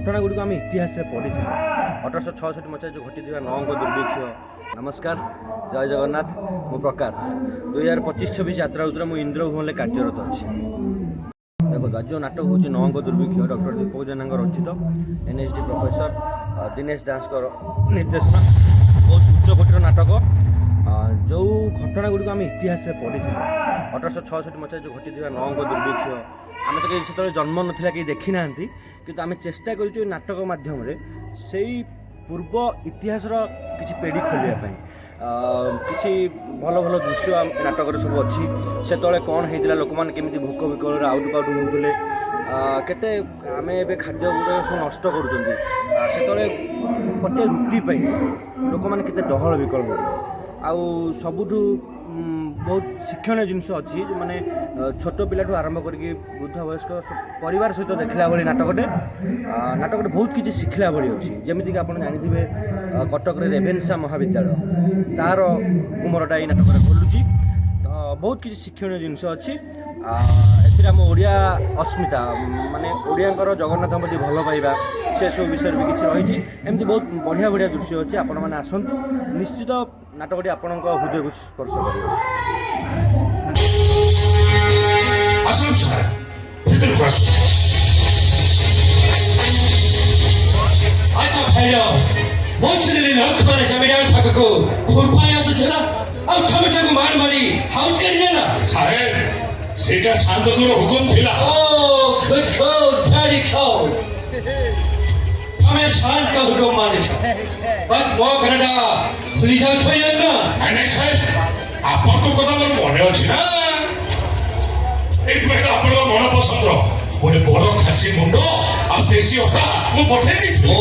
ଘଟଣାଗୁଡ଼ିକୁ ଆମେ ଇତିହାସରେ ପଢ଼ିଥିଲୁ। 1866 ମସିହାରେ ଯେଉଁ ଘଟିଥିବା ନଅଙ୍କ ଦୁର୍ଭିକ୍ଷ। ନମସ୍କାର, ଜୟ ଜଗନ୍ନାଥ। ମୁଁ ପ୍ରକାଶ। 2025-26 ଯାତ୍ରା ଋତୁରେ ମୁଁ ଇନ୍ଦ୍ରଭୁବନରେ କାର୍ଯ୍ୟରତ ଅଛି। ଦେଖନ୍ତୁ, ଆଜି ଯେଉଁ ନାଟକ ହେଉଛି ନଅଙ୍କ ଦୁର୍ଭିକ୍ଷ, ଡକ୍ଟର ଦୀପକ ଜେନାଙ୍କ ରଚିତ, NSD ପ୍ରଫେସର ଦିନେଶ ଦାସଙ୍କ ନିର୍ଦ୍ଦେଶନା, ବହୁତ ଉଚ୍ଚକୋଟୀର ନାଟକ। ଯେଉଁ ଘଟଣାଗୁଡ଼ିକୁ ଆମେ ଇତିହାସରେ ପଢ଼ିଥିଲୁ। 1866 ମସିହାରେ ଯେଉଁ ଘଟିଥିବା ନଅଙ୍କ ଦୁର୍ଭିକ୍ଷ, ଆମେ ତ କେହି ସେତେବେଳେ ଜନ୍ମ ନଥିଲା, କେହି ଦେଖିନାହାନ୍ତି, କିନ୍ତୁ ଆମେ ଚେଷ୍ଟା କରିଛୁ ଏ ନାଟକ ମାଧ୍ୟମରେ ସେଇ ପୂର୍ବ ଇତିହାସର କିଛି ପେଢ଼ି ଖୋଲିବା ପାଇଁ। କିଛି ଭଲ ଭଲ ଦୃଶ୍ୟ ନାଟକରେ ସବୁ ଅଛି। ସେତେବେଳେ କ'ଣ ହେଇଥିଲା, ଲୋକମାନେ କେମିତି ଭୋକ ବିକଳରେ ଆଉଟୁ ପାଉଟୁ ହେଉଥିଲେ, କେତେ ଆମେ ଏବେ ଖାଦ୍ୟ ଗୁଡ଼ିକ ସବୁ ନଷ୍ଟ କରୁଛନ୍ତି। ସେତେବେଳେ ଗୋଟିଏ ରୁଟି ପାଇଁ ଲୋକମାନେ କେତେ ଡହଳ ବିକଳ ହେଉଥିଲେ। ଆଉ ସବୁଠୁ ବହୁତ ଶିକ୍ଷଣୀୟ ଜିନିଷ ଅଛି, ମାନେ ଛୋଟ ପିଲାଠୁ ଆରମ୍ଭ କରିକି ବୃଦ୍ଧ ବୟସ୍କ ପରିବାର ସହିତ ଦେଖିଲା ଭଳି ନାଟକଟେ ବହୁତ କିଛି ଶିଖିଲା ଭଳି ଅଛି। ଯେମିତିକି ଆପଣ ଜାଣିଥିବେ, କଟକରେ ରେଭେନ୍ସା ମହାବିଦ୍ୟାଳୟ, ତା'ର କୁମରଟା ଏଇ ନାଟକରେ ଖୋଲୁଛି। ତ ବହୁତ କିଛି ଶିକ୍ଷଣୀୟ ଜିନିଷ ଅଛି। ଏଥିରେ ଆମ ଓଡ଼ିଆ ଅସ୍ମିତା, ମାନେ ଓଡ଼ିଆଙ୍କର ଜଗନ୍ନାଥଙ୍କ ପ୍ରତି ଭଲ ପାଇବା, ସେସବୁ ବିଷୟରେ ବି କିଛି ରହିଛି। ଏମିତି ବହୁତ ବଢ଼ିଆ ବଢ଼ିଆ ଦୃଶ୍ୟ ଅଛି। ଆପଣମାନେ ଆସନ୍ତୁ, ନିଶ୍ଚିତ ନାଟକଟି ଆପଣଙ୍କ ହୃଦୟକୁ ସ୍ପର୍ଶ କରିବ। ସେଇଟା ସାନ୍ତଙ୍କର ହୁକୁମ ଥିଲା। ତମେ ଶାନ୍ତ ହୁକୁମ ମାନିଛ, ମୋ ଘରଟା ଭୁଲି ଯାଉଛ ନା? ଆପଣଙ୍କ କଥା ମୋର ମନେ ଅଛି ନା। ଏଇଥିପାଇଁ ତ ଆପଣଙ୍କ ମନ ପସନ୍ଦ ଗୋଟେ ବଡ ଖାସି ମୁଣ୍ଡ ଆଉ ଦେଶୀ ଅଟା ମୁଁ ପଠେଇ ଦେଇଥିଲି।